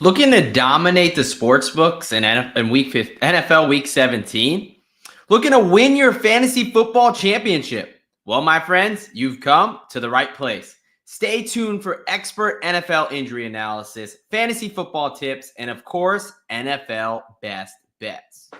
Looking to dominate the sports books in NFL Week 17? Looking to win your fantasy football championship? Well, my friends, you've come to the right place. Stay tuned for expert NFL injury analysis, fantasy football tips, and of course, NFL best bets.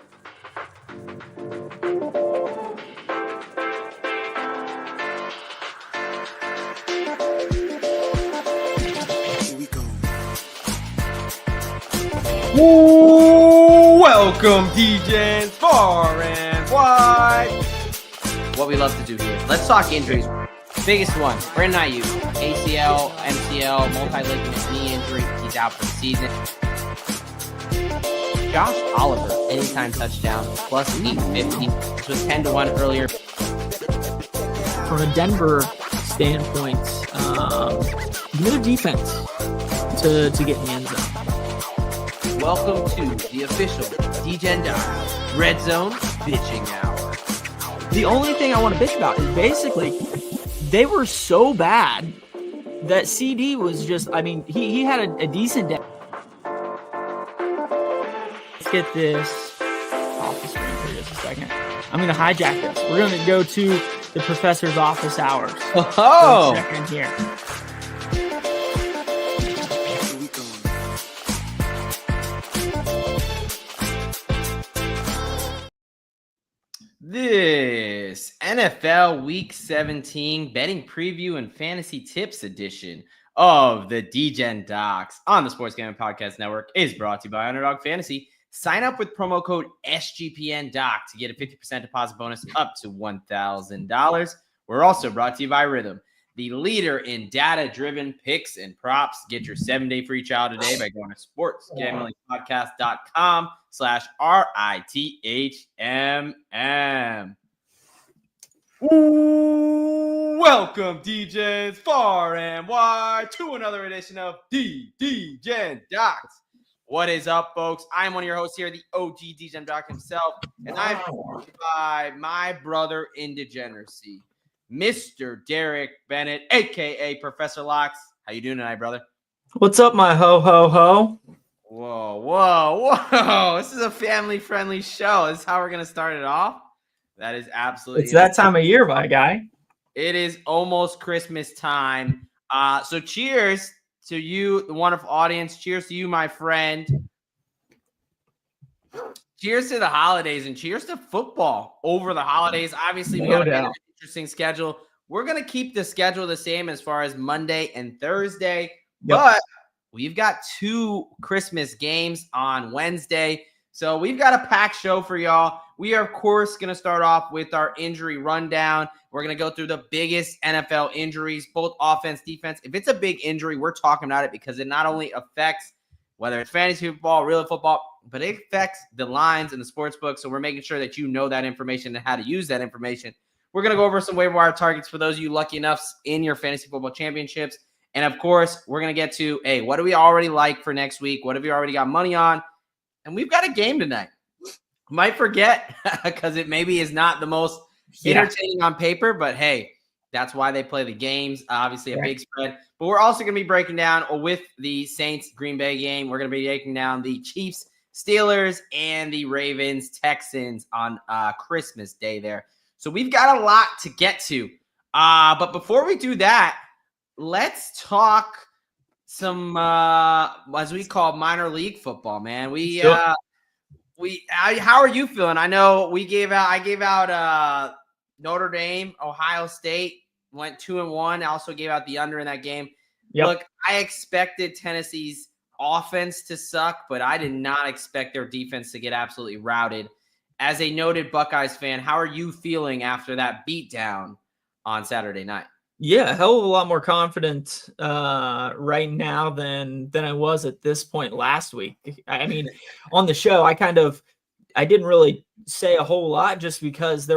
Welcome, Degens, far and wide. What we love to do here. Let's talk injuries. Biggest one, Brandon Ayuk, ACL, MCL, multi-ligament knee injury. He's out for the season. Josh Oliver, anytime touchdown, plus 850. This was 10-1 earlier. From a Denver standpoint, no defense to get in the end zone. Welcome to the official Degen Doc Red Zone Bitching Hour. The only thing I want to bitch about is basically they were so bad that CD was just, he had a decent day. Let's get this off the screen for just a second. I'm going to hijack this. We're going to go to the professor's office hours. Oh! For a second here. This NFL Week 17 betting preview and fantasy tips edition of the Degen Docs on the Sports Gambling Podcast Network is brought to you by Underdog Fantasy. Sign up with promo code SGPNDOC to get a 50% deposit bonus up to $1,000. We're also brought to you by Rhythm, the leader in data-driven picks and props. Get your 7-day free trial today by going to sportsgamblingpodcast.com/RITHMM. Welcome, DJs, far and wide, to another edition of Degen Docs. What is up, folks? I'm one of your hosts here, the OG Degen Doc himself, and I'm joined by my brother in degeneracy, Mr. Derek Bennett, a.k.a. Professor Locks. How you doing tonight, brother? What's up, my ho-ho-ho? Whoa. This is a family-friendly show. This is how we're going to start it off. That is absolutely... It's that time of year, my guy. It is almost Christmas time. So cheers to you, the wonderful audience. Cheers to you, my friend. Cheers to the holidays and cheers to football over the holidays. Obviously, we got an interesting schedule. We're going to keep the schedule the same as far as Monday and Thursday, but we've got 2 Christmas games on Wednesday. So we've got a packed show for y'all. We are, of course, going to start off with our injury rundown. We're going to go through the biggest NFL injuries, both offense, defense. If it's a big injury, we're talking about it because it not only affects whether it's fantasy football, real football, but it affects the lines in the sports book. So we're making sure that you know that information and how to use that information. We're going to go over some waiver wire targets for those of you lucky enough in your fantasy football championships. And, of course, we're going to get to, hey, what do we already like for next week? What have we already got money on? And we've got a game tonight. Might forget because it maybe is not the most entertaining on paper, but, hey, that's why they play the games. Obviously, a big spread. But we're also going to be breaking down with the Saints-Green Bay game. We're going to be breaking down the Chiefs-Steelers and the Ravens-Texans on Christmas Day there. So we've got a lot to get to. But before we do that, let's talk some, as we call minor league football, man. How are you feeling? I know I gave out Notre Dame, Ohio State went 2-1. I also gave out the under in that game. Yep. Look, I expected Tennessee's offense to suck, but I did not expect their defense to get absolutely routed. As a noted Buckeyes fan, how are you feeling after that beatdown on Saturday night? Yeah, a hell of a lot more confident right now than I was at this point last week. I mean, on the show, I didn't really say a whole lot just because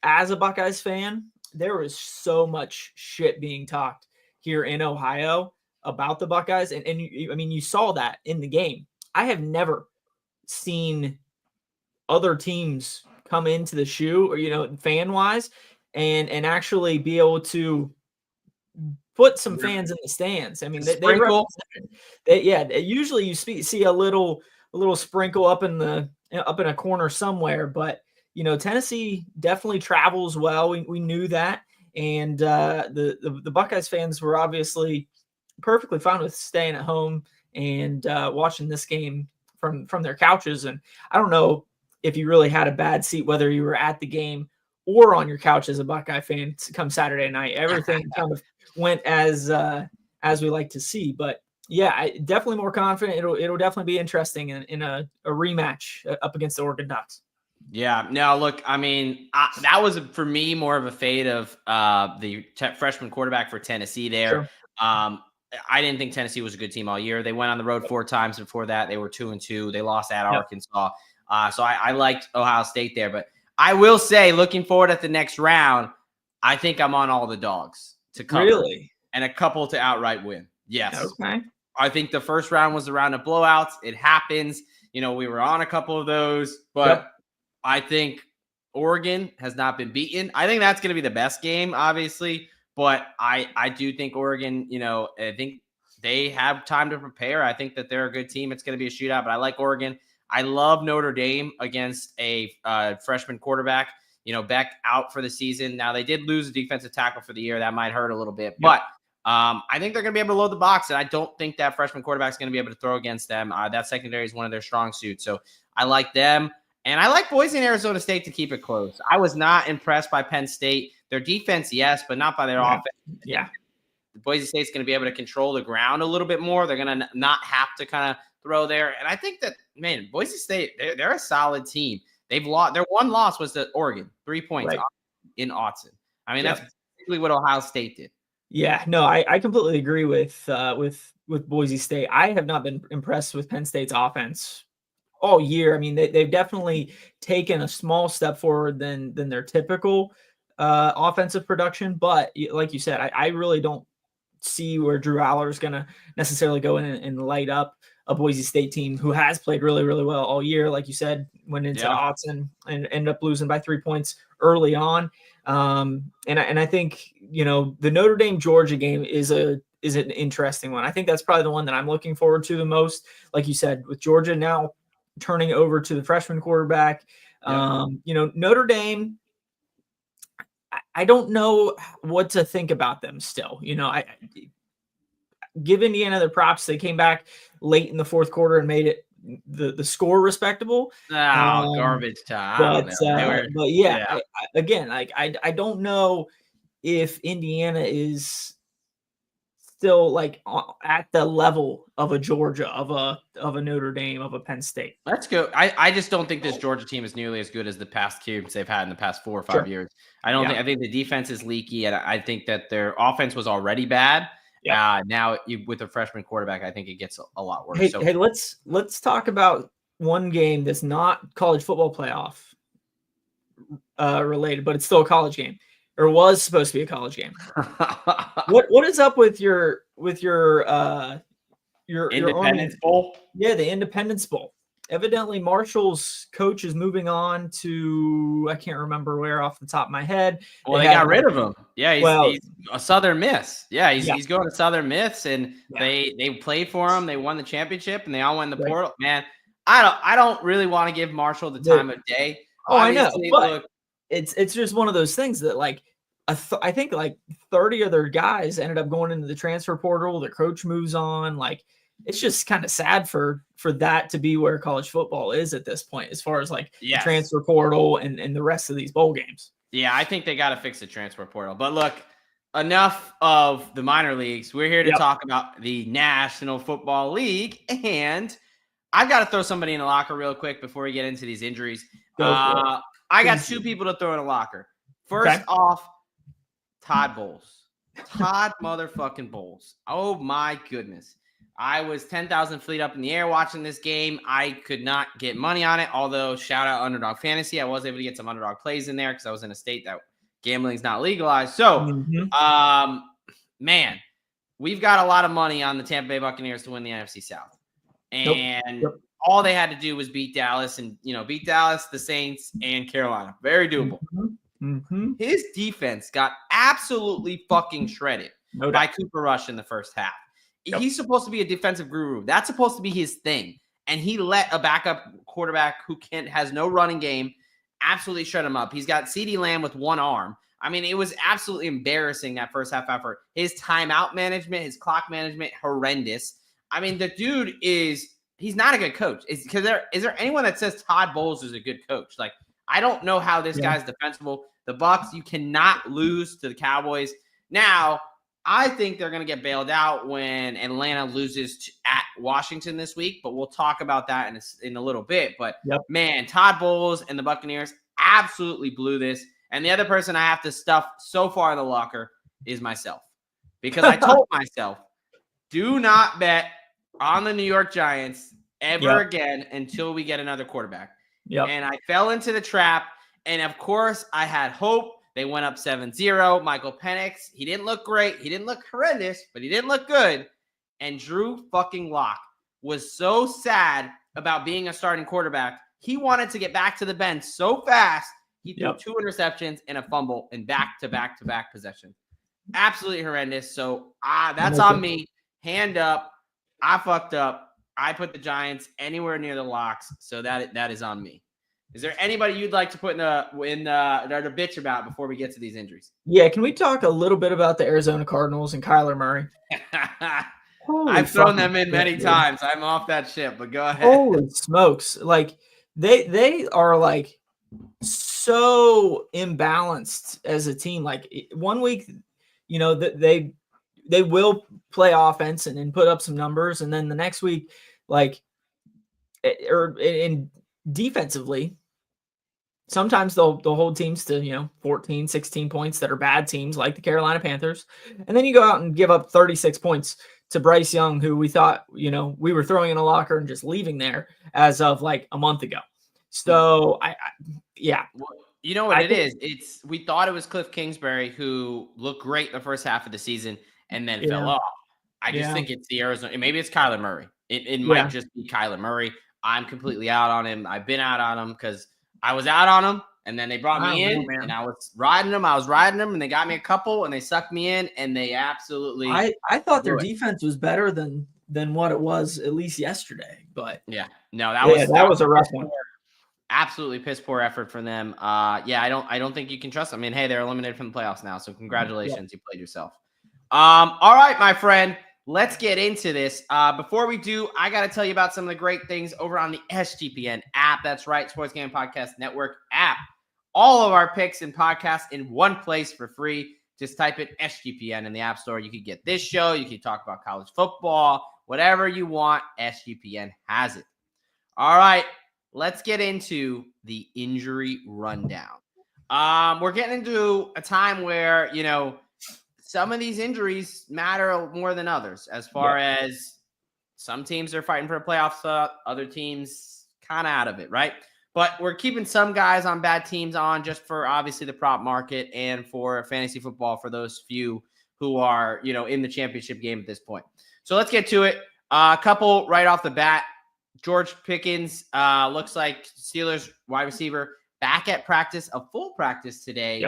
as a Buckeyes fan, there was so much shit being talked here in Ohio about the Buckeyes. And you saw that in the game. I have never seen other teams come into the shoe or, fan wise and actually be able to put some fans in the stands. I mean, they represent. Usually you see a little sprinkle up in a corner somewhere, but Tennessee definitely travels well. We knew that, and the Buckeyes fans were obviously perfectly fine with staying at home and watching this game from their couches. And I don't know if you really had a bad seat, whether you were at the game or on your couch as a Buckeye fan come Saturday night. Everything kind of went as we like to see. But yeah, definitely more confident. It'll definitely be interesting in a rematch up against the Oregon Ducks. Yeah. No, look, I mean, that was for me more of a fade of the freshman quarterback for Tennessee there. Sure. I didn't think Tennessee was a good team all year. They went on the road 4 times before that. They were 2-2. They lost at Arkansas. So I liked Ohio State there. But I will say, looking forward at the next round, I think I'm on all the dogs to cover. Really? And a couple to outright win. Yes. Okay. I think the first round was the round of blowouts. It happens. We were on a couple of those. But I think Oregon has not been beaten. I think that's going to be the best game, obviously. But I do think Oregon, I think they have time to prepare. I think that they're a good team. It's going to be a shootout, but I like Oregon. I love Notre Dame against a freshman quarterback. Beck out for the season. Now, they did lose a defensive tackle for the year. That might hurt a little bit. But I think they're going to be able to load the box, and I don't think that freshman quarterback is going to be able to throw against them. That secondary is one of their strong suits. So I like them. And I like Boise and Arizona State to keep it close. I was not impressed by Penn State. Their defense, yes, but not by their offense. Yeah. Boise State's going to be able to control the ground a little bit more. They're going to not have to kind of throw there. And I think that, man, Boise State, they're a solid team. They've lost. Their one loss was to Oregon, 3 points in Autzen. I mean, that's basically what Ohio State did. Yeah, no, I completely agree with Boise State. I have not been impressed with Penn State's offense all year. I mean, they've definitely taken a small step forward than their typical offensive production. But like you said, I really don't see where Drew Aller is going to necessarily go in and light up a Boise State team who has played really, really well all year. Like you said, went into Autzen and ended up losing by 3 points early on. And I think, the Notre Dame Georgia game is an interesting one. I think that's probably the one that I'm looking forward to the most. Like you said, with Georgia now turning over to the freshman quarterback, Notre Dame, I don't know what to think about them still. I give Indiana their props. They came back late in the fourth quarter and made it the score respectable. Garbage time. But yeah. I don't know if Indiana is still like at the level of a Georgia, of a Notre Dame, of a Penn State. Let's go. I just don't think this Georgia team is nearly as good as the past teams they've had in the past 4 or 5 years. I think the defense is leaky, and I think that their offense was already bad. Now with a freshman quarterback, I think it gets a lot worse. Hey, let's talk about one game that's not college football playoff related, but it's still a college game, or was supposed to be a college game. What is up with your Independence Bowl? Yeah, the Independence Bowl. Evidently, Marshall's coach is moving on to, I can't remember where off the top of my head. Well, they got rid of him. Yeah, he's a Southern Miss. Yeah, he's going to Southern Miss, and they played for him. They won the championship, and they all went in the portal. Man, I don't really want to give Marshall the time of day. Obviously, I know, but it's just one of those things that I think like 30 other guys ended up going into the transfer portal. The coach moves on. It's just kind of sad for that to be where college football is at this point, as far as the transfer portal and the rest of these bowl games. Yeah, I think they got to fix the transfer portal. But look, enough of the minor leagues. We're here to talk about the National Football League. And I've got to throw somebody in the locker real quick before we get into these injuries. I got 2 people to throw in a locker. First off, Todd Bowles. Todd motherfucking Bowles. Oh, my goodness. I was 10,000 feet up in the air watching this game. I could not get money on it, although shout out Underdog Fantasy. I was able to get some underdog plays in there because I was in a state that gambling is not legalized. So, man, we've got a lot of money on the Tampa Bay Buccaneers to win the NFC South. And all they had to do was beat Dallas and, beat Dallas, the Saints, and Carolina. Very doable. His defense got absolutely fucking shredded. by Cooper Rush in the first half. Yep. He's supposed to be a defensive guru. That's supposed to be his thing. And he let a backup quarterback who has no running game absolutely shut him up. He's got CeeDee Lamb with one arm. I mean, it was absolutely embarrassing, that first half effort. His timeout management, his clock management, horrendous. I mean, the dude he's not a good coach. Is there anyone that says Todd Bowles is a good coach? Like, I don't know how this guy's defensible. The Bucs, you cannot lose to the Cowboys. Now, I think they're going to get bailed out when Atlanta loses at Washington this week, but we'll talk about that in a little bit. But, man, Todd Bowles and the Buccaneers absolutely blew this. And the other person I have to stuff so far in the locker is myself. Because I told myself, do not bet on the New York Giants ever again until we get another quarterback. And I fell into the trap. And, of course, I had hope. They went up 7-0. Michael Penix, he didn't look great. He didn't look horrendous, but he didn't look good. And Drew fucking Lock was so sad about being a starting quarterback. He wanted to get back to the bench so fast. He threw 2 interceptions and a fumble in back-to-back possessions. Absolutely horrendous. So that's on me. Hand up. I fucked up. I put the Giants anywhere near the locks, so that is on me. Is there anybody you'd like to put in the bitch about before we get to these injuries? Yeah, can we talk a little bit about the Arizona Cardinals and Kyler Murray? I've thrown them in many times. I'm off that ship, but go ahead. Holy smokes. Like, they are, like, so imbalanced as a team. Like, 1 week, you know, they will play offense and put up some numbers, and then the next week, like, or in defensively, sometimes they'll hold teams to, 14, 16 points that are bad teams like the Carolina Panthers. And then you go out and give up 36 points to Bryce Young, who we thought, we were throwing in a locker and just leaving there as of like a month ago. So you know what it is? We thought it was Cliff Kingsbury, who looked great the first half of the season and then fell off. I just think it's the Arizona. Maybe it's Kyler Murray. It might just be Kyler Murray. I'm completely out on him. I've been out on him because I was out on him, and then they brought me in, and I was riding them, and they got me a couple, and they sucked me in, and they absolutely. I thought their defense was better than what it was at least yesterday, but that was a rough one. Absolutely piss poor effort for them. I don't think you can trust them. I mean, hey, they're eliminated from the playoffs now, so congratulations, you played yourself. All right, my friend. Let's get into this. Before we do, I got to tell you about some of the great things over on the SGPN app. That's right, Sports Gambling Podcast Network app. All of our picks and podcasts in one place for free. Just type in SGPN in the App Store. You can get this show. You can talk about college football, whatever you want. SGPN has it. All right, let's get into the injury rundown. We're getting into a time where, some of these injuries matter more than others, as far as some teams are fighting for a playoff spot, other teams kind of out of it, right? But we're keeping some guys on bad teams on just for obviously the prop market and for fantasy football for those few who are, in the championship game at this point. So let's get to it. A couple right off the bat. George Pickens looks like Steelers wide receiver back at practice, a full practice today.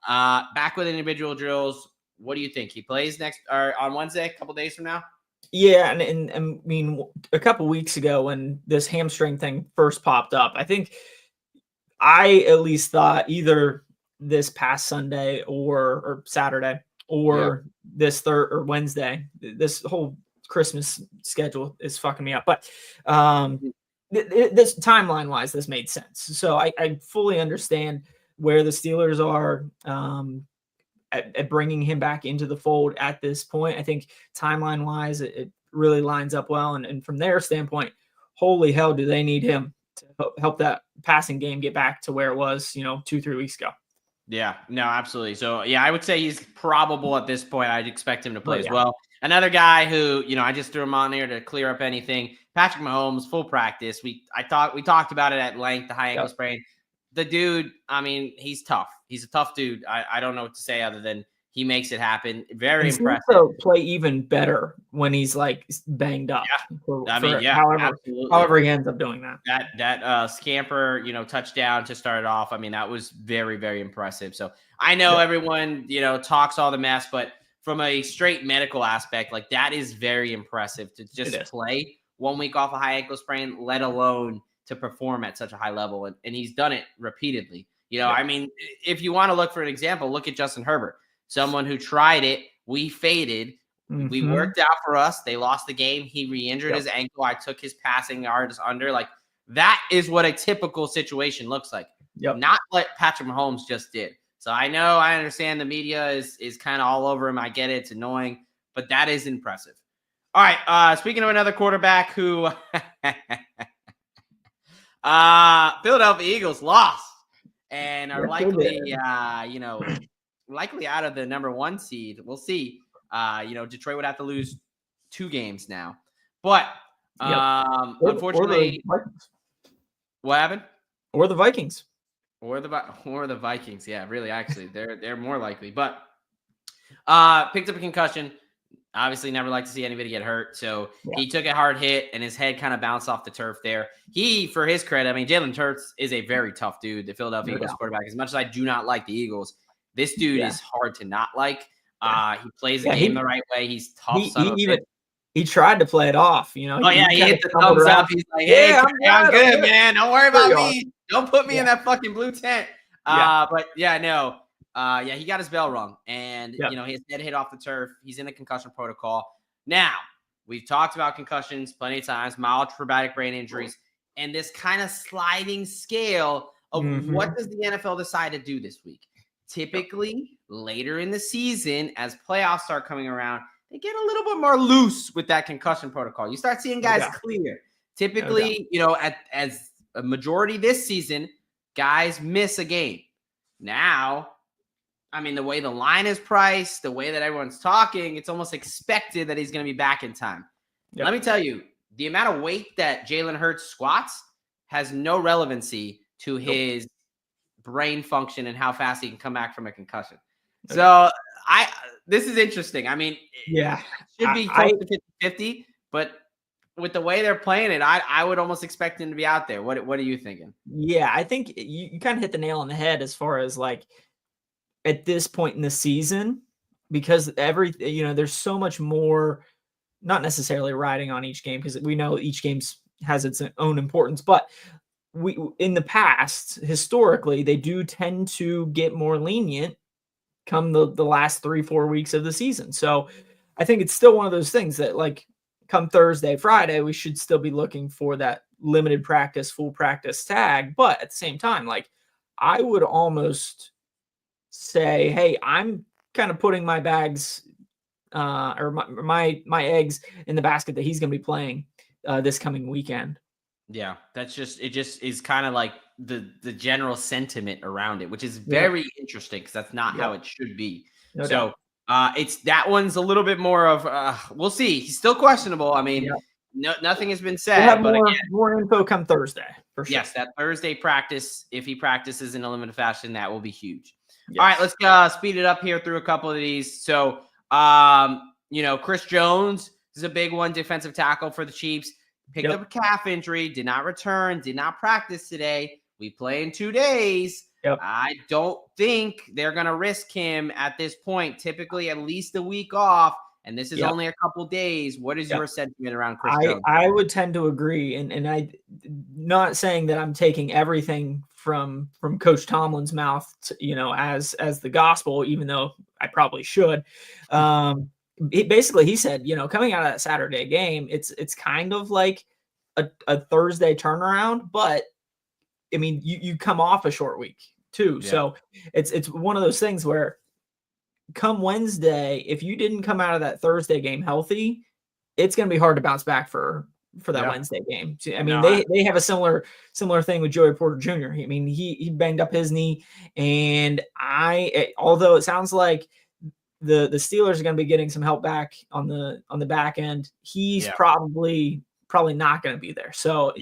Back with individual drills. What do you think? He plays on Wednesday, a couple days from now? Yeah, and I mean, a couple weeks ago when this hamstring thing first popped up, I think I at least thought either this past Sunday or Saturday or this Wednesday. This whole Christmas schedule is fucking me up. But this timeline-wise, this made sense. So I fully understand where the Steelers are at bringing him back into the fold at this point. I think timeline wise, it really lines up well. And from their standpoint, holy hell, do they need him to help that passing game get back to where it was, 2-3 weeks ago. Yeah, no, absolutely. So I would say he's probable at this point. I'd expect him to play as well. Another guy who, I just threw him on there to clear up anything. Patrick Mahomes, full practice. We talked about it at length, the high ankle sprain. The dude, I mean, he's tough. He's a tough dude. I don't know what to say other than he makes it happen. Very impressive. He'll play even better when he's like banged up. However he ends up doing that. That scamper, touchdown to start it off. I mean, that was very, very impressive. So I know everyone, talks all the mess, but from a straight medical aspect, like that is very impressive to just play 1 week off a high ankle sprain, let alone to perform at such a high level. And he's done it repeatedly. I mean, if you want to look for an example, look at Justin Herbert, someone who tried it. We faded. We worked out for us. They lost the game. He re-injured his ankle. I took his passing yards under. Like, that is what a typical situation looks like. Not what Patrick Mahomes just did. So I understand the media is kind of all over him. I get it. It's annoying, but that is impressive. All right. Speaking of another quarterback who Philadelphia Eagles lost and are likely, likely out of the number 1 seed. We'll see. Detroit would have to lose 2 games now, but unfortunately, what happened? Or the Vikings. Or the Vikings. Yeah, really, actually, they're more likely. But picked up a concussion. Obviously, never like to see anybody get hurt. So he took a hard hit, and his head kind of bounced off the turf there. He, for his credit, I mean, Jalen Hurts is a very tough dude, the Philadelphia Eagles quarterback. As much as I do not like the Eagles, this dude is hard to not like. He plays the game the right way. He's tough. He tried to play it off, he hit the thumbs up. He's like, "Hey, I'm good, man. Don't worry about me. Don't put me in that fucking blue tent." He got his bell rung, and his head hit off the turf. He's in the concussion protocol. Now, we've talked about concussions plenty of times, mild traumatic brain injuries, and this kind of sliding scale of what does the NFL decide to do this week? Typically, later in the season, as playoffs start coming around, they get a little bit more loose with that concussion protocol. You start seeing guys clear. Typically, as a majority this season, guys miss a game. Now, I mean, the way the line is priced, the way that everyone's talking, it's almost expected that he's going to be back in time. Let me tell you, the amount of weight that Jalen Hurts squats has no relevancy to his brain function and how fast he can come back from a concussion. So this is interesting. I mean, it should be close to 50-50, but with the way they're playing it, I would almost expect him to be out there. What are you thinking? Yeah, I think you kind of hit the nail on the head as far as like at this point in the season, because there's so much more, not necessarily riding on each game, because we know each game has its own importance, but in the past, historically, they do tend to get more lenient come the last 3-4 weeks of the season. So I think it's still one of those things that, like, come Thursday, Friday, we should still be looking for that limited practice, full practice tag. But at the same time, like, I would almost say, hey, I'm kind of putting my bags or my eggs in the basket that he's going to be playing this coming weekend. Yeah, it just is kind of like the general sentiment around it, which is very interesting because that's not how it should be. It's that one's a little bit more of we'll see. He's still questionable. I mean, nothing has been said. We'll have more info come Thursday for sure. Yes, that Thursday practice, if he practices in a limited fashion, that will be huge. Yes. All right, let's speed it up here through a couple of these. So, Chris Jones is a big one, defensive tackle for the Chiefs. Picked up a calf injury, did not return, did not practice today. We play in 2 days. I don't think they're going to risk him at this point. Typically, at least a week off, and this is only a couple days. What is your sentiment around Chris Jones? I would tend to agree, and I not saying that I'm taking everything from Coach Tomlin's mouth, as the gospel, even though I probably should. He said, coming out of that Saturday game, it's kind of like a Thursday turnaround, but I mean, you come off a short week too. Yeah. So it's one of those things where come Wednesday, if you didn't come out of that Thursday game healthy, it's going to be hard to bounce back for that Wednesday game. I mean, they have a similar thing with Joey Porter Jr. I mean, he banged up his knee, and although it sounds like the Steelers are going to be getting some help back on the back end, he's probably not going to be there. So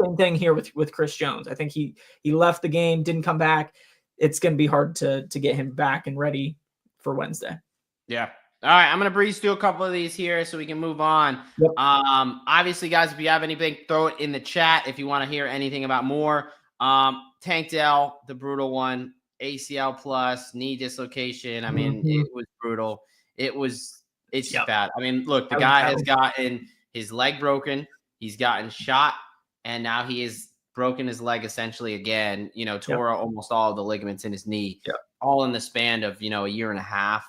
same thing here with Chris Jones. I think he left the game, didn't come back. It's going to be hard to get him back and ready for Wednesday. Yeah. All right, I'm going to breeze through a couple of these here so we can move on. Yep. Obviously, guys, if you have anything, throw it in the chat if you want to hear anything about more. Tank Dell, the brutal one, ACL plus, knee dislocation. I mean, it was brutal. It's just bad. I mean, look, the guy has gotten his leg broken. He's gotten shot, and now he has broken his leg essentially again, tore almost all of the ligaments in his knee, all in the span of, a year and a half.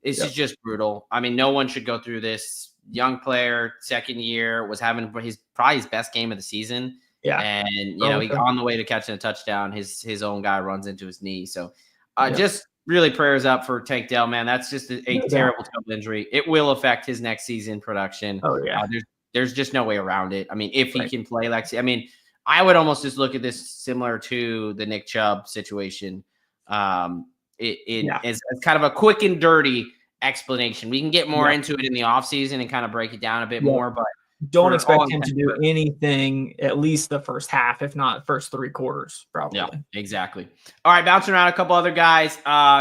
This is just brutal. I mean, no one should go through this. Young player, second year, was having probably his best game of the season. Yeah. And, he on the way to catching a touchdown, his own guy runs into his knee. So just really prayers up for Tank Dell, man. That's just a terrible injury. It will affect his next season production. Oh, yeah. There's just no way around it. I mean, if he can play I would almost just look at this similar to the Nick Chubb situation. It's kind of a quick and dirty explanation. We can get more into it in the offseason and kind of break it down a bit more, but don't expect him to do anything at least the first half, if not first 3 quarters, probably. Yeah, exactly. All right, bouncing around a couple other guys.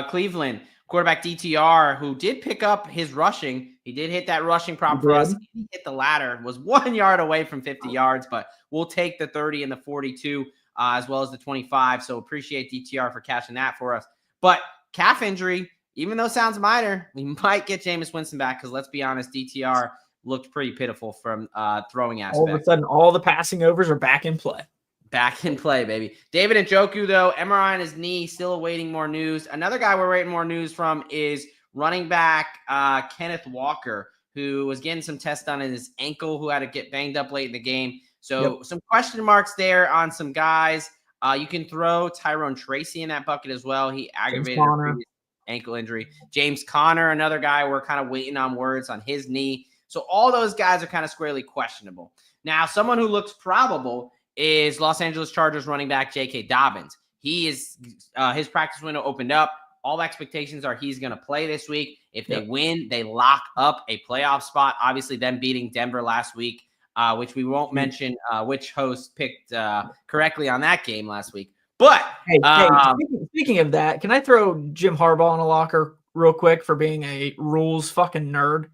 Cleveland quarterback DTR, who did pick up his rushing. He did hit that rushing prop for us. He hit the ladder, was 1 yard away from 50 yards, but we'll take the 30 and the 42 as well as the 25. So appreciate DTR for catching that for us. But calf injury, even though it sounds minor, we might get Jameis Winston back because let's be honest, DTR looked pretty pitiful from throwing aspect. All of a sudden, all the passing overs are back in play. Back in play, baby. David Njoku, though, MRI on his knee, still awaiting more news. Another guy we're waiting more news from is running back Kenneth Walker, who was getting some tests done in his ankle, who had to get banged up late in the game. So some question marks there on some guys. You can throw Tyrone Tracy in that bucket as well. He aggravated a ankle injury. James Conner, another guy, we're kind of waiting on words on his knee. So all those guys are kind of squarely questionable. Now, someone who looks probable is Los Angeles Chargers running back J.K. Dobbins. He is his practice window opened up. All expectations are he's going to play this week. If they win, they lock up a playoff spot. Obviously, them beating Denver last week, which we won't mention which host picked correctly on that game last week. But speaking of that, can I throw Jim Harbaugh in a locker real quick for being a rules fucking nerd?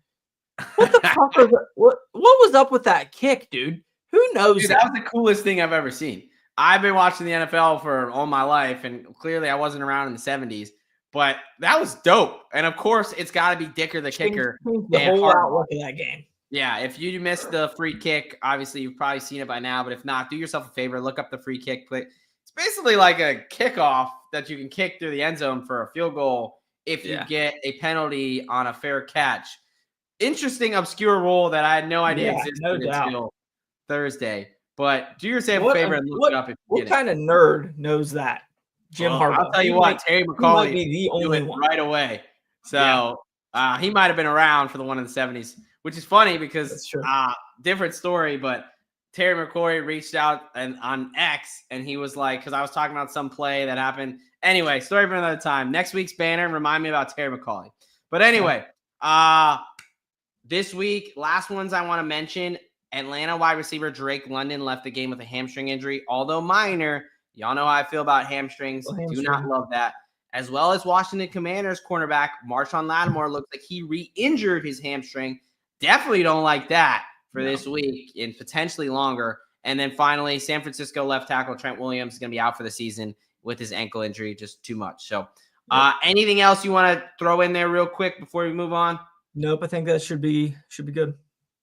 What the fuck what was up with that kick, dude? Who knows? Dude, that was the coolest thing I've ever seen. I've been watching the NFL for all my life, and clearly I wasn't around in the 70s, but that was dope. And of course, it's got to be Dicker the kicker. The whole outlook of that game. Yeah, if you missed the free kick, obviously you've probably seen it by now, but if not, do yourself a favor, look up the free kick. It's basically like a kickoff that you can kick through the end zone for a field goal if you get a penalty on a fair catch. Interesting, obscure rule that I had no idea existed until Thursday. But do yourself a favor and look it up if you What kind of nerd knows that? Jim Harbaugh. I'll tell you what, Terry McCauley might be the only one right away. So he might have been around for the one in the 70s, which is funny because different story. But Terry McCauley reached out on X, and he was like, because I was talking about some play that happened. Anyway, story for another time. Next week's banner, remind me about Terry McCauley. But anyway, this week, last ones I want to mention, Atlanta wide receiver Drake London left the game with a hamstring injury, although minor. Y'all know how I feel about hamstrings. Do not love that. As well as Washington Commanders cornerback Marshawn Lattimore looks like he re-injured his hamstring. Definitely don't like that for this week and potentially longer. And then finally, San Francisco left tackle Trent Williams is going to be out for the season with his ankle injury, just too much. So anything else you want to throw in there real quick before we move on? Nope, I think that should be good.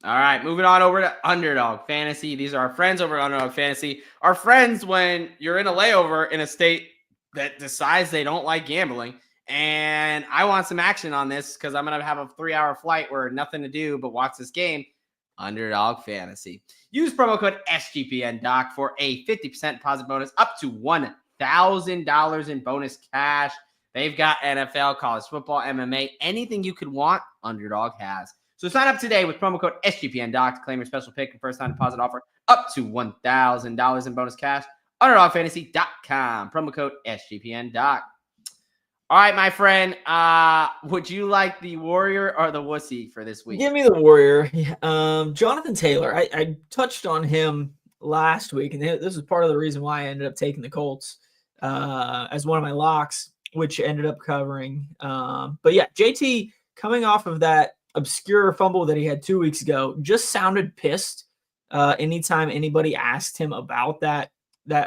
All right, moving on over to Underdog Fantasy. These are our friends over at Underdog Fantasy. Our friends when you're in a layover in a state that decides they don't like gambling. And I want some action on this because I'm going to have a 3-hour flight where nothing to do but watch this game. Underdog Fantasy. Use promo code SGPNDOC for a 50% deposit bonus up to $1,000 in bonus cash. They've got NFL, college football, MMA, anything you could want, Underdog has. So sign up today with promo code SGPNDOC to claim your special pick and first-time deposit offer up to $1,000 in bonus cash. UnderdogFantasy.com. Promo code SGPNDOC. All right, my friend. Would you like the Warrior or the Wussy for this week? Give me the Warrior. Jonathan Taylor. I touched on him last week, and this is part of the reason why I ended up taking the Colts as one of my locks, which ended up covering. But yeah, JT coming off of that obscure fumble that he had 2 weeks ago just sounded pissed anytime anybody asked him about that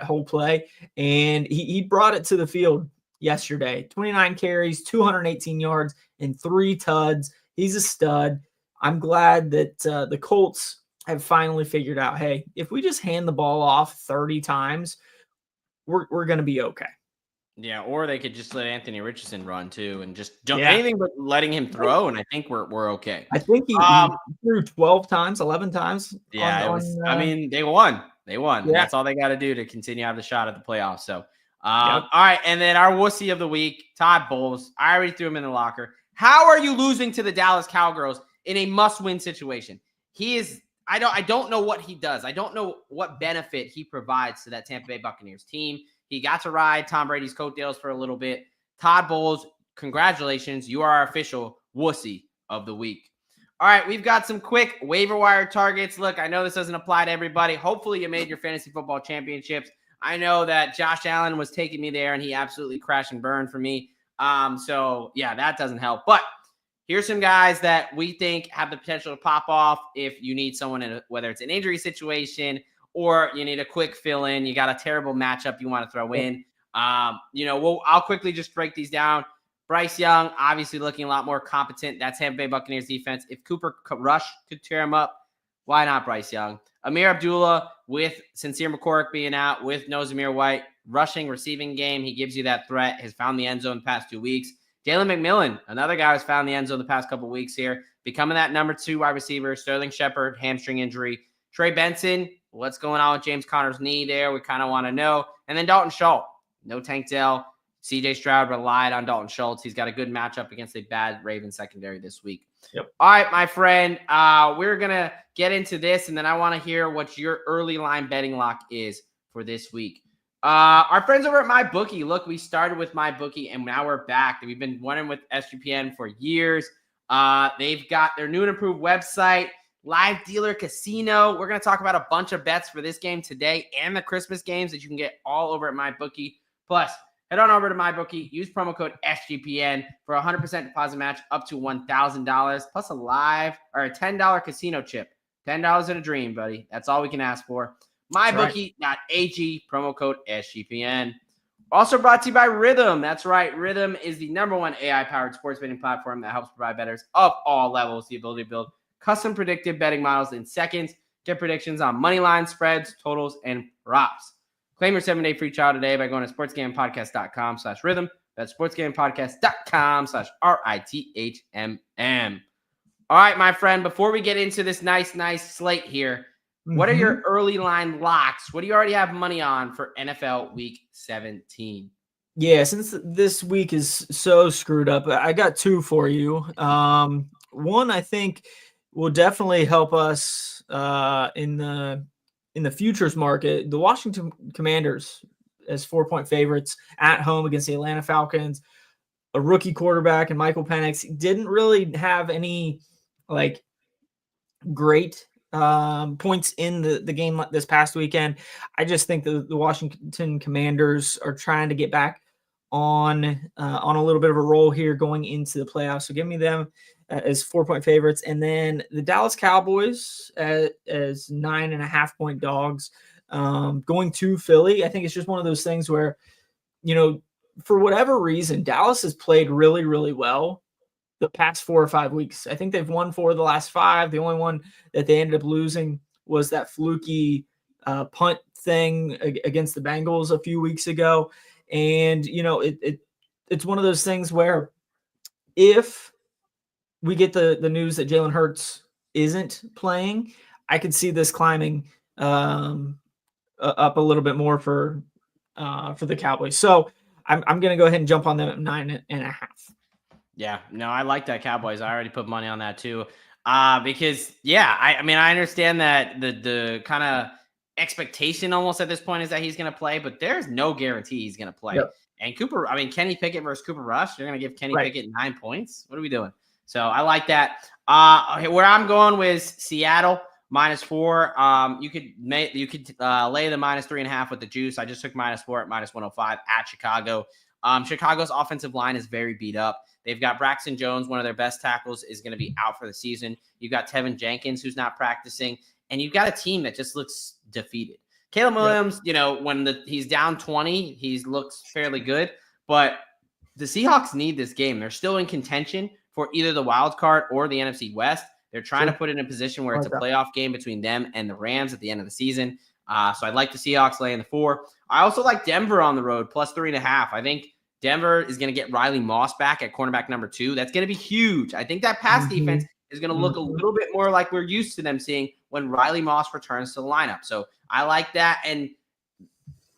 whole play. And he brought it to the field yesterday. 29 carries, 218 yards, and 3 tuds. He's a stud. I'm glad that the Colts have finally figured out, hey, if we just hand the ball off 30 times, we're going to be okay. Yeah, or they could just let Anthony Richardson run too, and just don't anything but letting him throw, and I think we're okay. I think he threw 12 times, 11 times. Yeah, I mean, they won. They won. Yeah. That's all they got to do to continue to have the shot at the playoffs. So, all right, and then our wussy of the week, Todd Bowles. I already threw him in the locker. How are you losing to the Dallas Cowgirls in a must-win situation? He is. I don't know what he does. I don't know what benefit he provides to that Tampa Bay Buccaneers team. He got to ride Tom Brady's coattails for a little bit. Todd Bowles, congratulations. You are our official wussy of the week. All right, we've got some quick waiver wire targets. Look, I know this doesn't apply to everybody. Hopefully you made your fantasy football championships. I know that Josh Allen was taking me there, and he absolutely crashed and burned for me. So, yeah, that doesn't help. But here's some guys that we think have the potential to pop off if you need someone, whether it's an injury situation or you need a quick fill-in. You got a terrible matchup you want to throw in. I'll quickly just break these down. Bryce Young, obviously looking a lot more competent. That's Tampa Bay Buccaneers defense. If Cooper Rush could tear him up, why not Bryce Young? Amir Abdullah, with Sincere McCormick being out, with no Zamir White, rushing, receiving game. He gives you that threat, has found the end zone the past 2 weeks. Jalen McMillan, another guy who's found the end zone the past couple weeks here, becoming that number 2 wide receiver. Sterling Shepard, hamstring injury. Trey Benson, what's going on with James Conner's knee there? We kind of want to know. And then Dalton Schultz, no Tank Dell. CJ Stroud relied on Dalton Schultz. He's got a good matchup against a bad Ravens secondary this week. Yep. All right, my friend, we're going to get into this, and then I want to hear what your early line betting lock is for this week. Our friends over at MyBookie, look, we started with MyBookie, and now we're back. We've been running with SGPN for years. They've got their new and improved website, Live Dealer Casino. We're going to talk about a bunch of bets for this game today and the Christmas games that you can get all over at MyBookie. Plus, head on over to MyBookie. Use promo code SGPN for a 100% deposit match up to $1,000 plus a $10 casino chip. $10 in a dream, buddy. That's all we can ask for. MyBookie.ag, promo code SGPN. Also brought to you by Rhythm. That's right. Rhythm is the #1 AI-powered sports betting platform that helps provide bettors of all levels the ability to build custom predictive betting models in seconds. Get predictions on money lines, spreads, totals, and props. Claim your 7-day free trial today by going to sportsgamepodcast.com/rhythm. That's sportsgamepodcast.com/RITHMM. All right, my friend, before we get into this nice slate here, what are your early line locks? What do you already have money on for NFL Week 17? Yeah, since this week is so screwed up, I got 2 for you. One I think will definitely help us in the futures market. The Washington Commanders as 4-point favorites at home against the Atlanta Falcons. A rookie quarterback and Michael Penix didn't really have any great points in the game this past weekend. I just think the Washington Commanders are trying to get back on a little bit of a roll here going into the playoffs. So give me them as 4-point favorites. And then the Dallas Cowboys as 9.5-point dogs going to Philly. I think it's just one of those things where, for whatever reason, Dallas has played really, really well the past 4 or 5 weeks. I think they've won 4 of the last 5. The only one that they ended up losing was that fluky punt thing against the Bengals a few weeks ago. And, it's one of those things where if we get the news that Jalen Hurts isn't playing, I could see this climbing up a little bit more for the Cowboys. So I'm going to go ahead and jump on them at 9.5. Yeah, no, I like that Cowboys. I already put money on that too. Because I understand that the kind of expectation almost at this point is that he's going to play, but there's no guarantee he's going to play. Yep. And Kenny Pickett versus Cooper Rush, you're going to give Kenny Pickett 9 points? What are we doing? So I like that. Where I'm going with Seattle -4. You could lay the -3.5 with the juice. I just took -4 at -105 at Chicago. Chicago's offensive line is very beat up. They've got Braxton Jones, one of their best tackles, is going to be out for the season. You've got Tevin Jenkins, who's not practicing, and you've got a team that just looks defeated. Caleb Williams, when he's down 20, he looks fairly good, but the Seahawks need this game. They're still in contention for either the wild card or the NFC West. They're trying to put it in a position where it's a playoff game between them and the Rams at the end of the season. So I'd like the Seahawks laying the 4. I also like Denver on the road, plus 3.5. I think Denver is going to get Riley Moss back at cornerback number 2. That's going to be huge. I think that pass defense is going to look a little bit more like we're used to them seeing when Riley Moss returns to the lineup. So I like that. And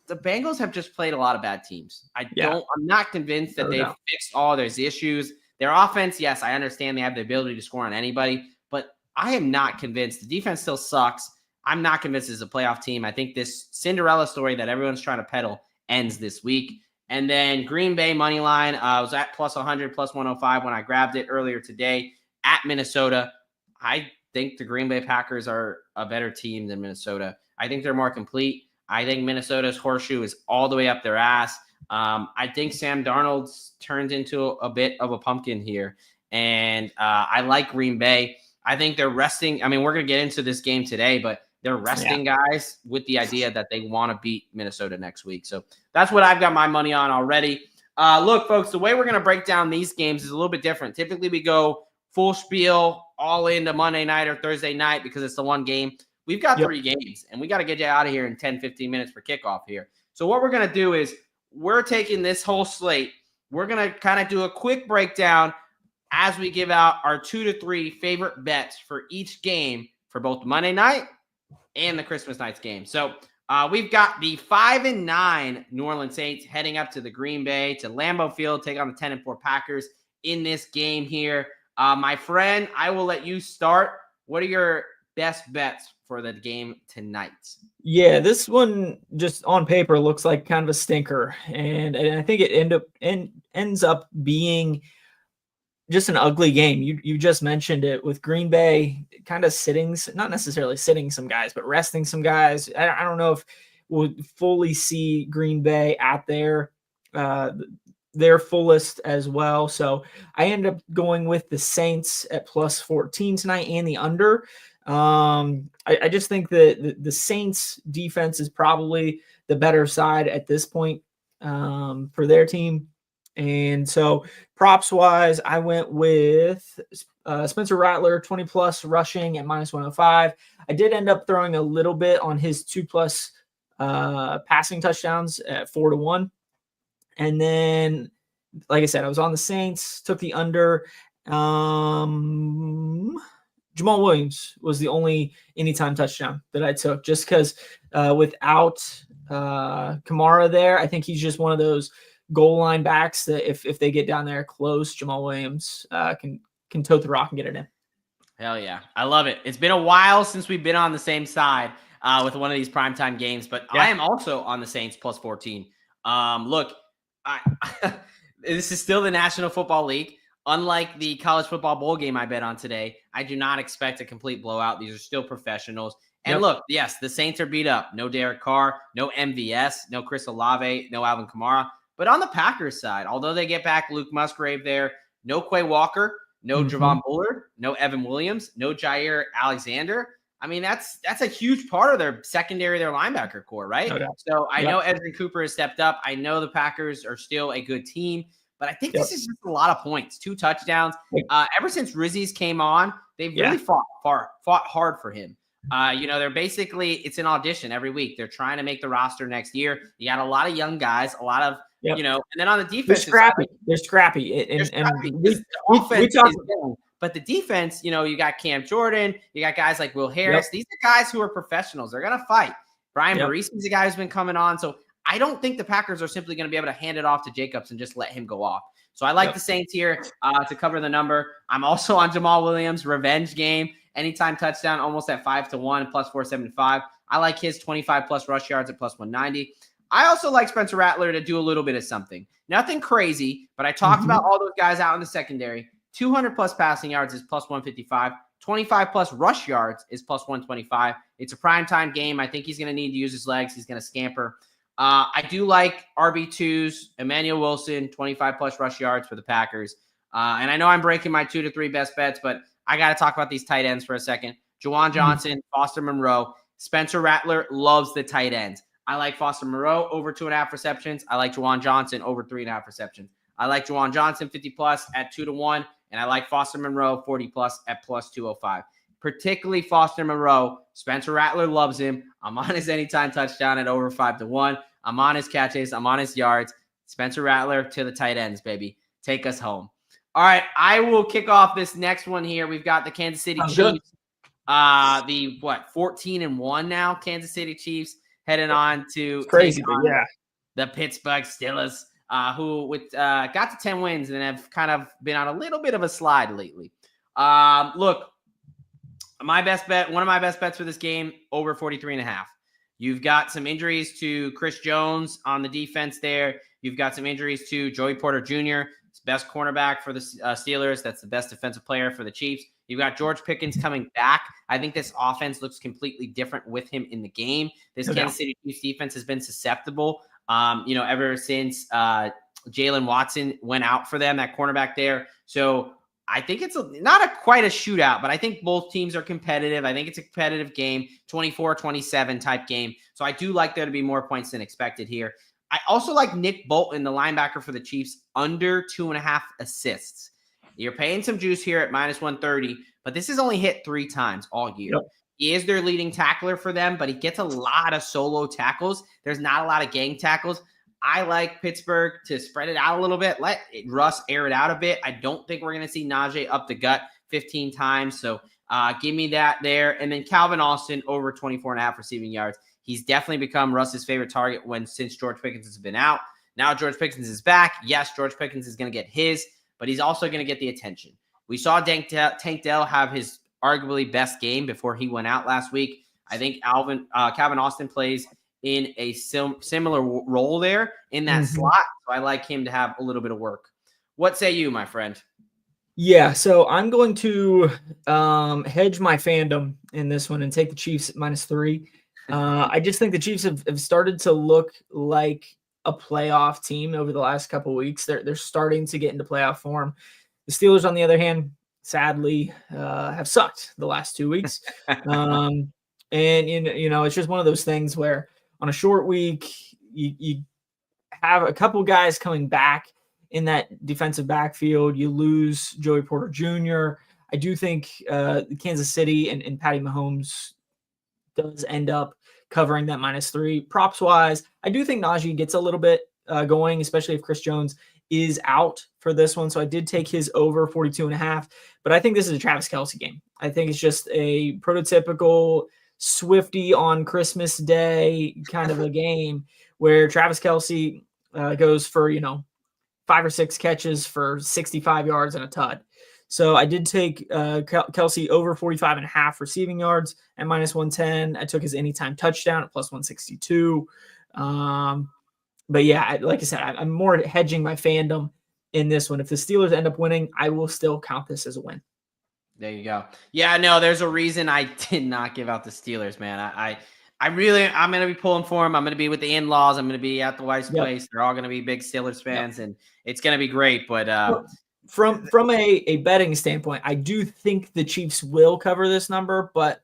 the Bengals have just played a lot of bad teams. I'm not convinced that they've fixed all of those issues. Their offense, yes, I understand they have the ability to score on anybody, but I am not convinced. The defense still sucks. I'm not convinced it's a playoff team. I think this Cinderella story that everyone's trying to peddle ends this week. And then Green Bay money line was at plus 100, plus 105 when I grabbed it earlier today at Minnesota. I think the Green Bay Packers are a better team than Minnesota. I think they're more complete. I think Minnesota's horseshoe is all the way up their ass. I think Sam Darnold's turned into a bit of a pumpkin here. And I like Green Bay. I think they're resting. I mean, we're going to get into this game today, but they're resting guys with the idea that they want to beat Minnesota next week. So that's what I've got my money on already. Look, folks, the way we're going to break down these games is a little bit different. Typically, we go full spiel all into Monday night or Thursday night because it's the one game. We've got 3 games, and we got to get you out of here in 10, 15 minutes for kickoff here. So what we're going to do is we're taking this whole slate. We're going to kind of do a quick breakdown as we give out our 2 to 3 favorite bets for each game for both Monday night and the Christmas night's game. So we've got the 5-9 New Orleans Saints heading up to the Green Bay to Lambeau Field, take on the 10-4 Packers in this game here. My friend, I will let you start. What are your best bets for the game tonight? Yeah, this one just on paper looks like kind of a stinker, and I think it ends up being just an ugly game. You just mentioned it with Green Bay kind of not necessarily sitting some guys, but resting some guys. I don't know if we'll fully see Green Bay at their fullest as well. So I end up going with the Saints at plus 14 tonight and the under. I just think that the Saints defense is probably the better side at this point for their team. And so props wise, I went with Spencer Rattler, 20 plus rushing at minus 105. I did end up throwing a little bit on his 2+ passing touchdowns at 4-1. And then, like I said, I was on the Saints, took the under. Jamal Williams was the only anytime touchdown that I took just because without Kamara there, I think he's just one of those goal line backs that if they get down there close, Jamal Williams can tote the rock and get it in. Hell yeah. I love it. It's been a while since we've been on the same side with one of these primetime games, but I am also on the Saints plus 14. Look, this is still the National Football League. Unlike the college football bowl game I bet on today, I do not expect a complete blowout. These are still professionals. And look, yes, the Saints are beat up. No Derek Carr, no MVS, no Chris Olave, no Alvin Kamara. But on the Packers side, although they get back Luke Musgrave there, no Quay Walker, no Javon Bullard, no Evan Williams, no Jair Alexander. I mean, that's a huge part of their secondary, their linebacker core, right? Okay. So I know Edgerrin Cooper has stepped up. I know the Packers are still a good team. But I think this is just a lot of points, 2 touchdowns. Ever since Rizzi's came on, they've really fought hard for him. They're basically, it's an audition every week. They're trying to make the roster next year. You got a lot of young guys, a lot of, and then on the defense, they're scrappy. But the defense, you got Cam Jordan, you got guys like Will Harris. These are guys who are professionals. They're going to fight. Brian Barisi's a guy who's been coming on. So I don't think the Packers are simply going to be able to hand it off to Jacobs and just let him go off. So I like the Saints here to cover the number. I'm also on Jamal Williams, revenge game, anytime touchdown, almost at 5-1, plus 475. I like his 25+ rush yards at plus 190. I also like Spencer Rattler to do a little bit of something. Nothing crazy, but I talked about all those guys out in the secondary. 200+ passing yards is plus 155. 25+ rush yards is plus 125. It's a primetime game. I think he's going to need to use his legs. He's going to scamper. I do like RB2s, Emmanuel Wilson, 25+ rush yards for the Packers. And I know I'm breaking my 2 to 3 best bets, but I got to talk about these tight ends for a second. Juwan Johnson, Foster Monroe. Spencer Rattler loves the tight ends. I like Foster Monroe over 2.5 receptions. I like Juwan Johnson over 3.5 receptions. I like Juwan Johnson 50+ at 2-1, and I like Foster Monroe 40+ at +205. Particularly Foster Monroe. Spencer Rattler loves him. I'm on his anytime touchdown at over 5-1. I'm on his catches. I'm on his yards. Spencer Rattler to the tight ends, baby. Take us home. All right, I will kick off this next one here. We've got the Kansas City Chiefs. The 14-1 now, Kansas City Chiefs heading on to crazy, the Pittsburgh Steelers, who got to 10 wins and have kind of been on a little bit of a slide lately. Look, one of my best bets for this game, over 43.5. You've got some injuries to Chris Jones on the defense there. You've got some injuries to Joey Porter Jr., best cornerback for the Steelers. That's the best defensive player for the Chiefs. You've got George Pickens coming back. I think this offense looks completely different with him in the game. This Kansas City Chiefs defense has been susceptible, ever since Jalen Watson went out for them, that cornerback there. So I think it's not quite a shootout, but I think both teams are competitive. I think it's a competitive game, 24-27 type game. So I do like there to be more points than expected here. I also like Nick Bolton, the linebacker for the Chiefs, under 2.5 assists. You're paying some juice here at -130, but this has only hit 3 times all year. Yep. He is their leading tackler for them, but he gets a lot of solo tackles. There's not a lot of gang tackles. I like Pittsburgh to spread it out a little bit. Let Russ air it out a bit. I don't think we're going to see Najee up the gut 15 times. So give me that there. And then Calvin Austin over 24.5 receiving yards. He's definitely become Russ's favorite target since George Pickens has been out. Now George Pickens is back. Yes, George Pickens is going to get his, but he's also going to get the attention. We saw Tank Dell have his arguably best game before he went out last week. I think Calvin Austin plays in a similar role there in that slot. So I like him to have a little bit of work. What say you, my friend? Yeah, so I'm going to hedge my fandom in this one and take the Chiefs at -3. I just think the Chiefs have started to look like a playoff team over the last couple of weeks. They're starting to get into playoff form. The Steelers, on the other hand, sadly, have sucked the last 2 weeks. And it's just one of those things where on a short week, you have a couple guys coming back in that defensive backfield. You lose Joey Porter Jr. I do think Kansas City and Patty Mahomes does end up covering that -3. Props wise, I do think Najee gets a little bit going, especially if Chris Jones is out for this one. So I did take his over 42.5, but I think this is a Travis Kelce game. I think it's just a prototypical Swifty on Christmas Day kind of a game where Travis Kelce goes for, 5 or 6 catches for 65 yards and a tud. So I did take Kelce over 45.5 receiving yards at -110. I took his anytime touchdown at +162. But yeah, like I said, I'm more hedging my fandom in this one. If the Steelers end up winning, I will still count this as a win. There you go. Yeah, no, there's a reason I did not give out the Steelers, man. I'm going to be pulling for them. I'm going to be with the in-laws. I'm going to be at the wife's place. They're all going to be big Steelers fans, and it's going to be great. But from a betting standpoint, I do think the Chiefs will cover this number. But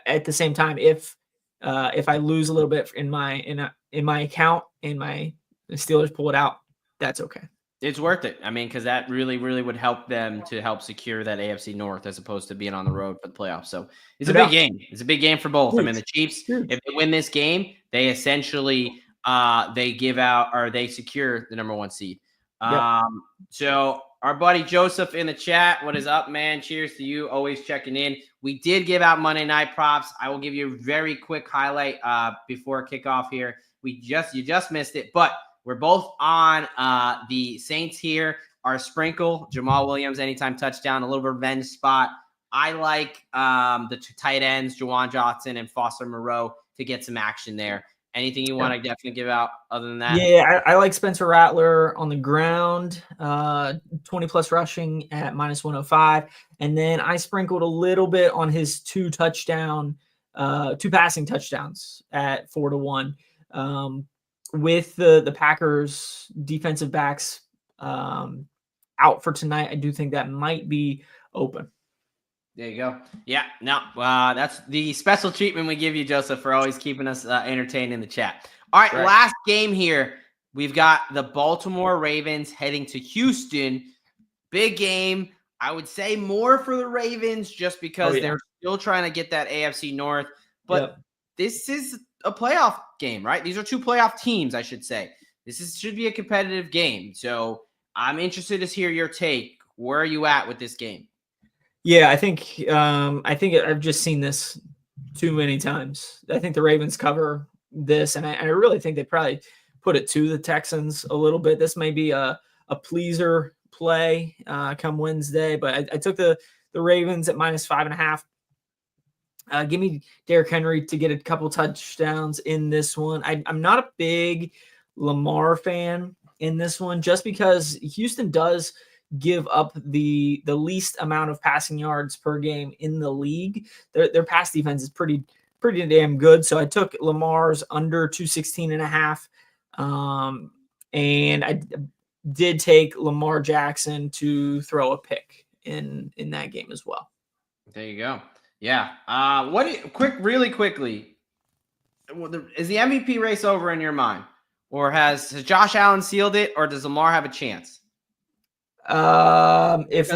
at the same time, if I lose a little bit in my account and the Steelers pull it out, that's okay. It's worth it. I mean, because that really, really would help them to help secure that AFC North as opposed to being on the road for the playoffs. So it's a big game. It's a big game for both. I mean, the Chiefs, if they win this game, they essentially they secure the number 1 seed. So our buddy Joseph in the chat, what is up, man? Cheers to you. Always checking in. We did give out Monday night props. I will give you a very quick highlight before kickoff here. You just missed it, but we're both on the Saints here. Our sprinkle, Jamal Williams, anytime touchdown, a little revenge spot. I like the tight ends, Juwan Johnson and Foster Monroe, to get some action there. Anything you want to definitely give out other than that? Yeah, I like Spencer Rattler on the ground, 20+ rushing at -105. And then I sprinkled a little bit on his 2 passing touchdowns at 4-1. With the Packers defensive backs out for tonight, I do think that might be open. There you go. Yeah, no, that's the special treatment we give you, Joseph, for always keeping us entertained in the chat. All right, last game here. we've got the Baltimore Ravens heading to Houston. Big game. I would say more for the Ravens just because they're still trying to get that AFC North. But this is a playoff game, right? These are two playoff teams, I should say. Should be a competitive game. So I'm interested to hear your take. Where are you at with this game? Yeah, I think I've just seen this too many times. I think the Ravens cover this, and I really think they probably put it to the Texans a little bit. This may be a pleaser play come Wednesday, but I took the Ravens at -5.5. Give me Derrick Henry to get a couple touchdowns in this one. I'm not a big Lamar fan in this one, just because Houston does give up the least amount of passing yards per game in the league. Their pass defense is pretty damn good. So I took Lamar's under 216.5. And I did take Lamar Jackson to throw a pick in that game as well. There you go. Yeah. Really quickly, is the MVP race over in your mind? Or has Josh Allen sealed it, or does Lamar have a chance? If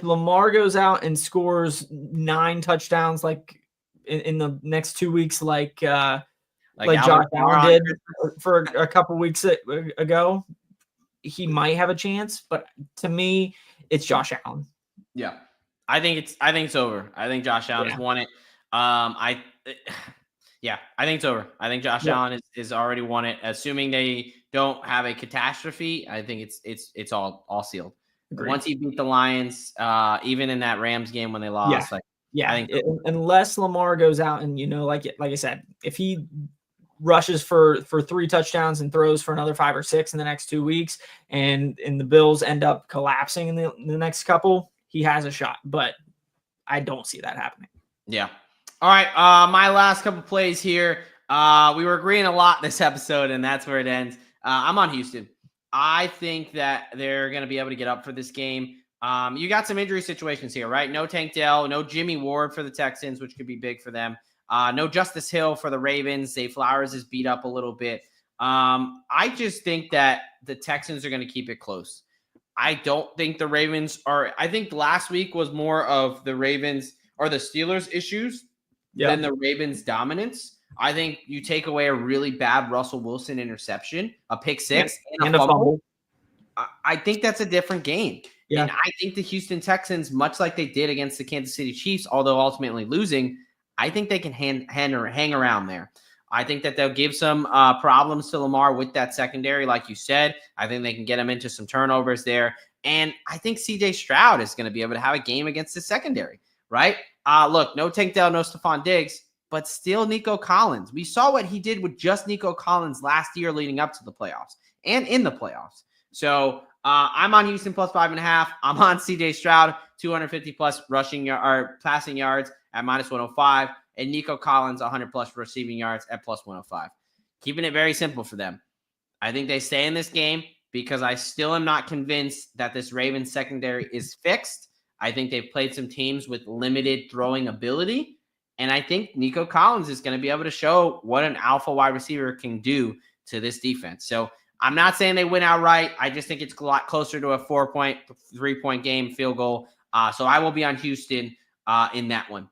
Lamar goes out and scores 9 touchdowns like in the next 2 weeks, like Josh Allen did for a couple weeks ago, he might have a chance. But to me, it's Josh Allen. Yeah, I think it's over. I think Josh Allen has won it. I think it's over. I think Josh Allen is already won it. Assuming they don't have a catastrophe, I think it's all sealed. Agreed. Once he beat the Lions, even in that Rams game when they lost, I think unless Lamar goes out and like I said, if he rushes for 3 touchdowns and throws for another 5 or 6 in the next 2 weeks, and the Bills end up collapsing in the next couple, he has a shot. But I don't see that happening. Yeah. All right, my last couple plays here. We were agreeing a lot this episode, and that's where it ends. I'm on Houston. I think that they're going to be able to get up for this game. You got some injury situations here, right? No Tank Dell, no Jimmy Ward for the Texans, which could be big for them. No Justice Hill for the Ravens. Zay Flowers is beat up a little bit. I just think that the Texans are going to keep it close. I don't think the Ravens are – I think last week was more of the Ravens or the Steelers' issues than the Ravens' dominance. I think you take away a really bad Russell Wilson interception, a pick 6, and a fumble. I think that's a different game. Yeah. And I think the Houston Texans, much like they did against the Kansas City Chiefs, although ultimately losing, I think they can hang around there. I think that they'll give some problems to Lamar with that secondary, like you said. I think they can get him into some turnovers there. And I think C.J. Stroud is going to be able to have a game against the secondary, right? Look, no Tank Dell, no Stephon Diggs, but still Nico Collins. We saw what he did with just Nico Collins last year leading up to the playoffs and in the playoffs. So I'm on Houston plus 5.5. I'm on C.J. Stroud, 250 plus passing yards at -105, and Nico Collins, 100 plus receiving yards at +105. Keeping it very simple for them. I think they stay in this game because I still am not convinced that this Ravens secondary is fixed. I think they've played some teams with limited throwing ability. And I think Nico Collins is going to be able to show what an alpha wide receiver can do to this defense. So I'm not saying they win outright. I just think it's a lot closer to a 4-point, 3-point game field goal. So I will be on Houston in that one.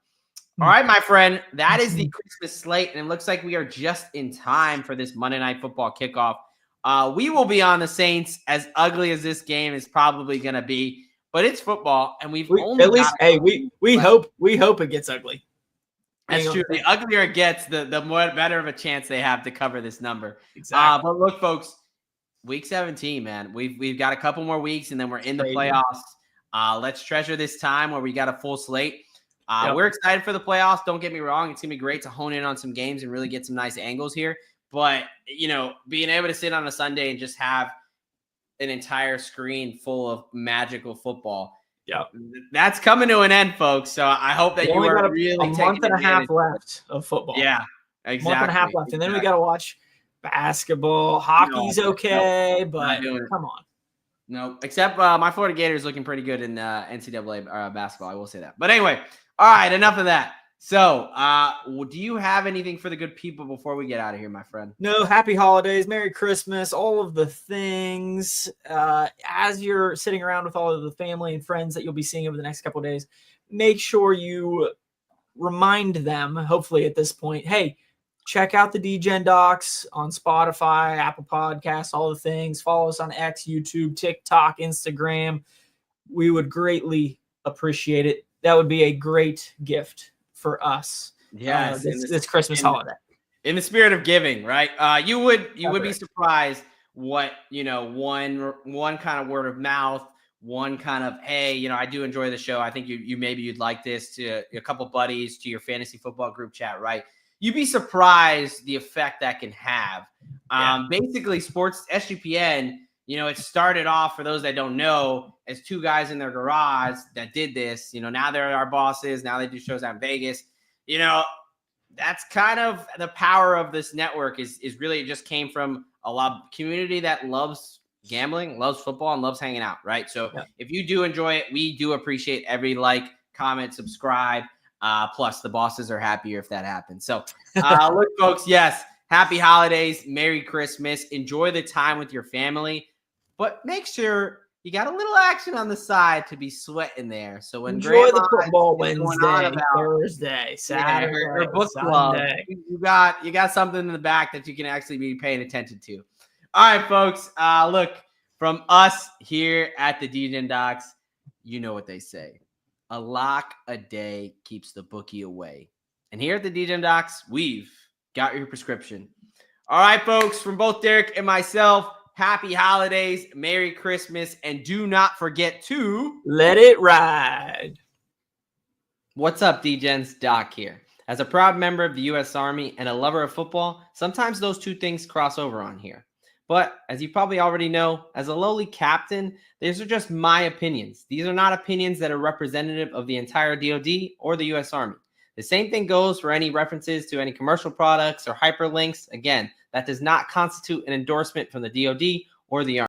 All right, my friend, that is the Christmas slate. And it looks like we are just in time for this Monday Night Football kickoff. We will be on the Saints, as ugly as this game is probably going to be. But it's football, and we hope it gets ugly. That's true. The uglier it gets, the more better of a chance they have to cover this number. Exactly. But look, folks, week 17, man. We've got a couple more weeks, and then we're in the playoffs. Let's treasure this time where we got a full slate. We're excited for the playoffs. Don't get me wrong. It's going to be great to hone in on some games and really get some nice angles here. But, being able to sit on a Sunday and just have an entire screen full of magical football, that's coming to an end, folks. So I hope that you are really taking a month and a half left of football. Yeah, exactly. Month and a half left, and then we got to watch basketball. Hockey's okay, but come on. No, except my Florida Gators looking pretty good in NCAA basketball. I will say that. But anyway, all right, enough of that. So, do you have anything for the good people before we get out of here, my friend? No, happy holidays, Merry Christmas, all of the things. As you're sitting around with all of the family and friends that you'll be seeing over the next couple of days, make sure you remind them, hopefully at this point, hey, check out the Degen Docs on Spotify, Apple Podcasts, all the things. Follow us on X, YouTube, TikTok, Instagram. We would greatly appreciate it. That would be a great gift for us. Yes, this Christmas holiday. In the spirit of giving, right? You would be surprised what, one kind of word of mouth, one kind of, hey, I do enjoy the show. I think you'd like this, to a couple buddies, to your fantasy football group chat, right? You'd be surprised the effect that can have. Basically, sports SGPN, it started off, for those that don't know, as two guys in their garage that did this. Now they're our bosses. Now they do shows out in Vegas. That's kind of the power of this network, is really, it just came from a lot of community that loves gambling, loves football, and loves hanging out, right? So if you do enjoy it, we do appreciate every like, comment, subscribe. Plus, the bosses are happier if that happens. So, look, folks, yes, happy holidays, Merry Christmas. Enjoy the time with your family, but make sure you got a little action on the side to be sweating there. So when enjoy the football Wednesday, Thursday, Saturday, her book club, you got something in the back that you can actually be paying attention to. All right, folks. Look, from us here at the Degen Docs, you know what they say. A lock a day keeps the bookie away. And here at the Degen Docs, we've got your prescription. All right, folks, from both Derek and myself, happy holidays, Merry Christmas, and do not forget to let it ride. What's up, Degens? Doc here. As a proud member of the U.S. Army and a lover of football, sometimes those two things cross over on here. But as you probably already know, as a lowly captain, these are just my opinions. These are not opinions that are representative of the entire DoD or the U.S. Army. The same thing goes for any references to any commercial products or hyperlinks. Again, that does not constitute an endorsement from the DoD or the Army.